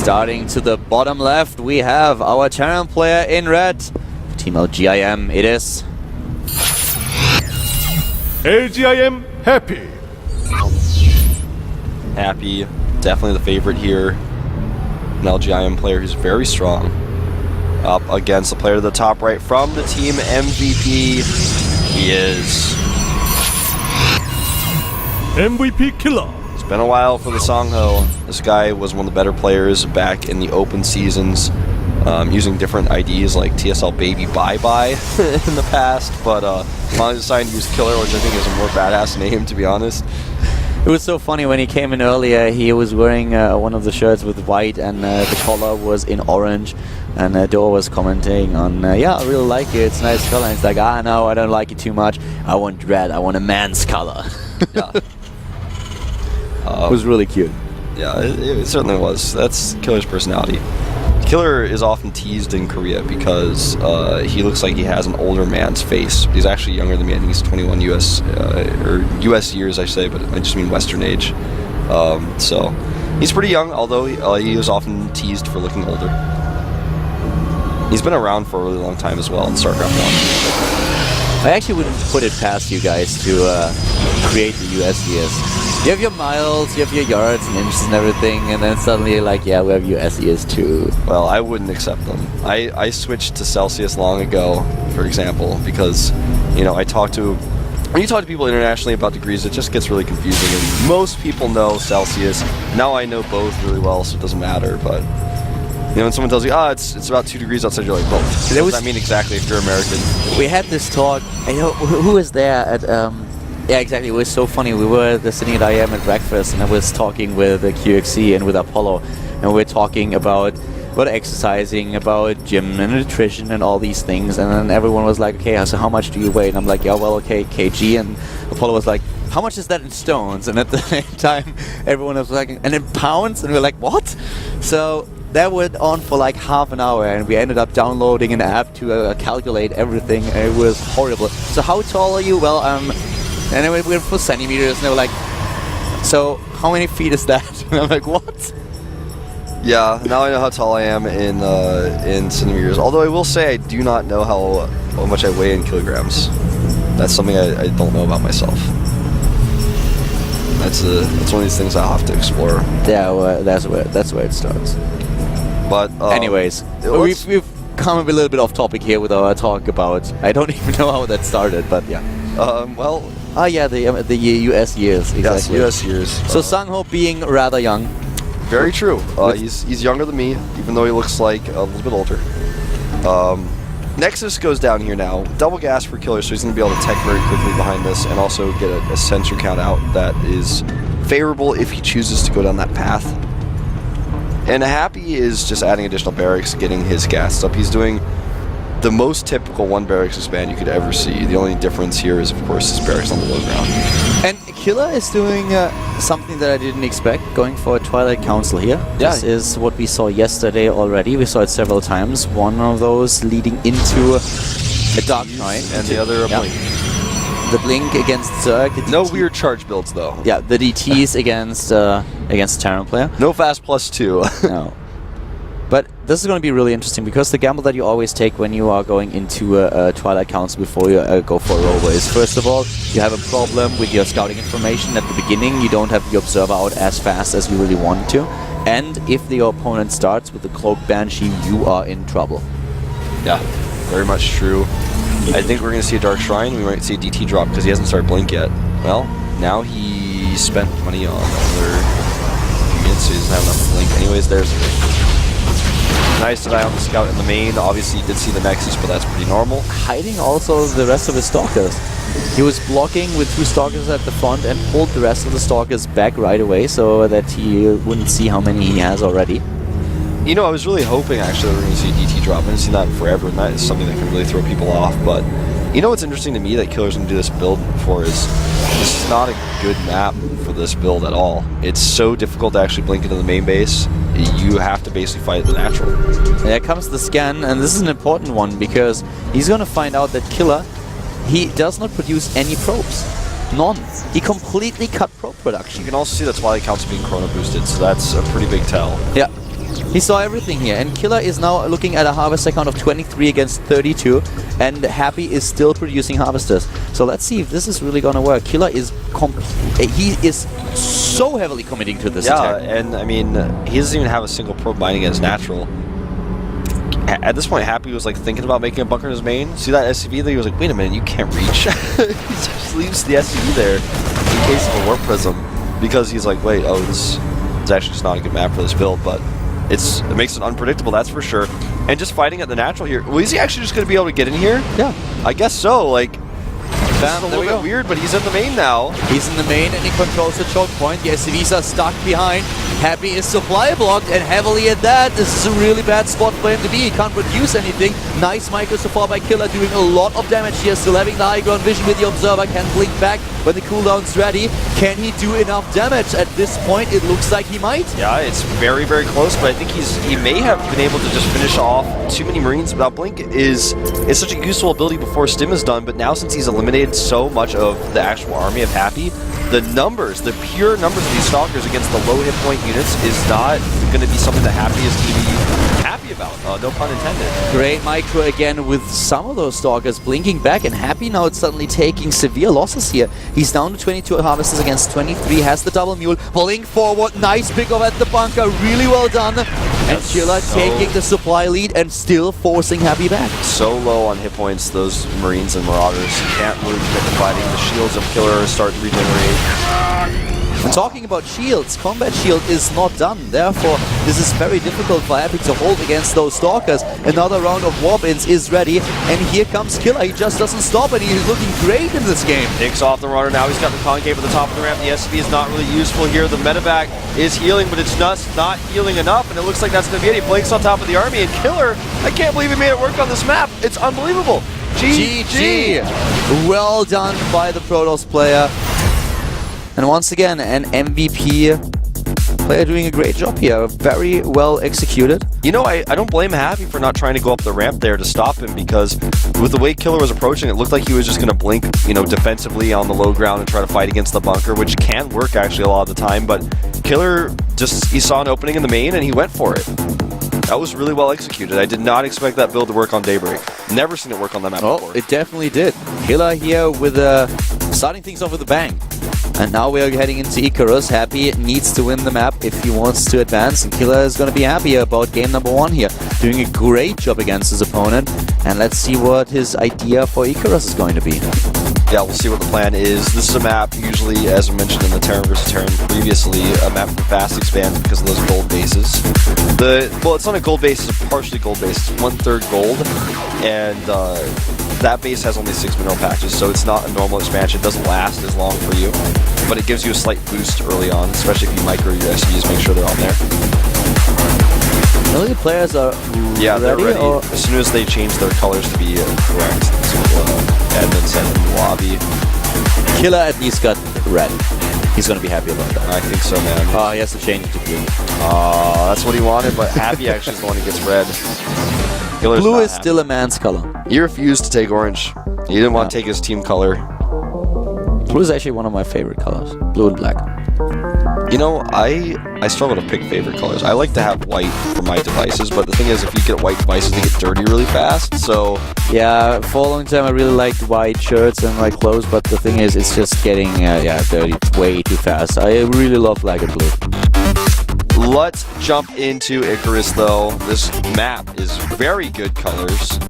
Starting to the bottom left, we have our Terran player in red. Team LGIM it is. LGIM happy. Happy, definitely the favorite here. An LGIM player who's very strong. Up against the player to the top right from the team MVP. He is MVP killer. It's been a while for the Songho. This guy was one of the better players back in the open seasons, using different IDs like TSL Baby Bye Bye in the past, but finally decided to use Killer, which I think is a more badass name, to be honest. It was so funny when he came in earlier. He was wearing one of the shirts with white, and the collar was in orange. And Dor was commenting on, yeah, I really like it. It's a nice color. And it's like, no, I don't like it too much. I want red. I want a man's color. Yeah. It was really cute. Yeah, it certainly was. That's Killer's personality. Killer is often teased in Korea because he looks like he has an older man's face. He's actually younger than me. I think he's 21 US, or US years, I say, but I just mean Western age. So he's pretty young, although he was often teased for looking older. He's been around for a really long time as well in StarCraft 1. I actually wouldn't put it past you guys to create the USES. You have your miles, you have your yards and inches and everything, and then suddenly like, yeah, we have USES too. Well, I wouldn't accept them. I switched to Celsius long ago, for example, because, you know, when you talk to people internationally about degrees, it just gets really confusing, and most people know Celsius. Now I know both really well, so it doesn't matter, but you know, when someone tells you, it's about 2 degrees outside, you're like, well, what does that mean exactly if you're American? We had this talk, I know, who was there at, yeah, exactly, it was so funny. We were sitting at IM at breakfast, and I was talking with QXC and with Apollo, and we were talking about exercising, about gym and nutrition and all these things, and then everyone was like, okay, so how much do you weigh? And I'm like, yeah, well, okay, kg, and Apollo was like, how much is that in stones? And at the same time, everyone was like, and in pounds? And we were like, what? So that went on for like half an hour, and we ended up downloading an app to calculate everything, and it was horrible. So how tall are you? Well, and then we went for centimeters, and they were like, so how many feet is that? And I'm like, what? Yeah, now I know how tall I am in centimeters. Although I will say I do not know how much I weigh in kilograms. That's something I don't know about myself. That's one of these things I'll have to explore. Yeah, well, that's where it starts. But anyways, we've come a little bit off topic here with our talk about. I don't even know how that started, but yeah. Well. Yeah, the US years. Exactly. Yes, US years. So Sangho being rather young. Very true. He's younger than me, even though he looks like a little bit older. Nexus goes down here now. Double gas for Killer, so he's going to be able to tech very quickly behind this and also get a sensor count out that is favorable if he chooses to go down that path. And Happy is just adding additional barracks, getting his gas up. He's doing the most typical one barracks expand you could ever see. The only difference here is, of course, his barracks on the low ground. And Killer is doing something that I didn't expect, going for a Twilight Council here. Yeah. This is what we saw yesterday already. We saw it several times. One of those leading into a Dark Knight. And the other a Blink. The Blink against Zerg. No weird charge builds, though. Yeah, the DTs against Terran player. No fast +2. No. But this is going to be really interesting, because the gamble that you always take when you are going into a Twilight Council before you go for a rover is, first of all, you have a problem with your scouting information. At the beginning, you don't have the observer out as fast as you really want to. And if your opponent starts with the Cloaked Banshee, you are in trouble. Yeah, very much true. I think we're going to see a Dark Shrine. We might see a DT drop because he hasn't started Blink yet. Well, now he spent money on other units, so he doesn't have enough Blink. Anyways, there's nice eye on the scout in the main. Obviously, he did see the Nexus, but that's pretty normal. Hiding also the rest of his Stalkers. He was blocking with 2 Stalkers at the front and pulled the rest of the Stalkers back right away so that he wouldn't see how many he has already. You know, I was really hoping, actually, that we're going to see a DT drop. I haven't seen that in forever, and that is something that can really throw people off. But you know what's interesting to me that Killer's going to do this build for is this is not a good map for this build at all. It's so difficult to actually blink into the main base. You have to basically fight the natural. There comes the scan, and this is an important one, because he's going to find out that Killer, he does not produce any probes. None. He completely cut probe production. You can also see that Twilight Council being chrono boosted, so that's a pretty big tell. Yeah. He saw everything here, and Killer is now looking at a harvester count of 23 against 32, and Happy is still producing harvesters. So let's see if this is really gonna work. Killer is he is so heavily committing to this attack. Yeah, and I mean, he doesn't even have a single probe mining against natural. At this point, Happy was like thinking about making a bunker in his main. See that SCV there? He was like, wait a minute, you can't reach. He just leaves the SCV there in case of a warp prism, because he's like, wait, oh, this is actually just not a good map for this build, but it makes it unpredictable, that's for sure. And just fighting at the natural here. Well, is he actually just going to be able to get in here? Yeah. I guess so. Like, that's a little bit weird, but he's in the main now. He's in the main and he controls the choke point. The SCVs are stuck behind. Happy is supply blocked, and heavily at that. This is a really bad spot for him to be. He can't produce anything. Nice micro so far by Killer, doing a lot of damage here. Still having the high ground vision with the Observer. Can blink back when the cooldown's ready. Can he do enough damage? At this point, it looks like he might. Yeah, it's very, very close, but I think he may have been able to just finish off too many Marines without Blink. Is such a useful ability before Stim is done, but now since he's eliminated so much of the actual army of Happy, the numbers, the pure numbers of these Stalkers against the low hit point units is not going to be something that Happy is going to be happy about. No pun intended. Great micro again with some of those Stalkers blinking back, and Happy now it's suddenly taking severe losses here. He's down to 22 harvesters against 23, has the double mule, blink forward, nice pick off at the bunker, really well done. And Killer taking the supply lead and still forcing Happy back. So low on hit points, those Marines and Marauders. Can't really get the fighting. The shields of Killer start to regenerate. And talking about shields, combat shield is not done. Therefore, this is very difficult for Happy to hold against those Stalkers. Another round of warp-ins is ready, and here comes Killer. He just doesn't stop, and he's looking great in this game. Takes off the runner. Now he's got the concave at the top of the ramp. The SCV is not really useful here. The medevac is healing, but it's just not healing enough, and it looks like that's going to be it. He blinks on top of the army, and Killer, I can't believe he made it work on this map. It's unbelievable. GG. Well done by the Protoss player. And once again, an MVP player doing a great job here. Very well executed. You know, I don't blame Happy for not trying to go up the ramp there to stop him, because with the way Killer was approaching, it looked like he was just going to blink, you know, defensively on the low ground and try to fight against the bunker, which can work actually a lot of the time, but Killer he saw an opening in the main and he went for it. That was really well executed. I did not expect that build to work on Daybreak. Never seen it work on that map before. It definitely did. Killer here with starting things off with a bang. And now we are heading into Icarus. Happy needs to win the map if he wants to advance, and Killer is going to be happy about game number 1 here. Doing a great job against his opponent, and let's see what his idea for Icarus is going to be. Yeah, we'll see what the plan is. This is a map, usually, as I mentioned in the Terran vs. Terran previously, a map for fast expands because of those gold bases. Well, it's not a gold base, it's a partially gold base. It's 1/3 gold, and that base has only 6 mineral patches, so it's not a normal expansion. It doesn't last as long for you, but it gives you a slight boost early on, especially if you micro your SVs, make sure they're on there. Really, the players are they're ready. As soon as they change their colors to be correct, so admin sent in the lobby. Killer at least got red. He's going to be happy about that. I think so, man. Oh, he has to change it to blue. That's what he wanted, but Happy actually is the one who gets red. Killer's blue is happy. still a man's color. He refused to take orange. He didn't want to take his team color. Blue is actually one of my favorite colors. Blue and black. You know, I struggle to pick favorite colors. I like to have white for my devices, but the thing is, if you get white devices, they get dirty really fast, so... Yeah, for a long time I really liked white shirts and white clothes, but the thing is, it's just getting dirty way too fast. I really love black and blue. Let's jump into Icarus, though. This map is very good colors.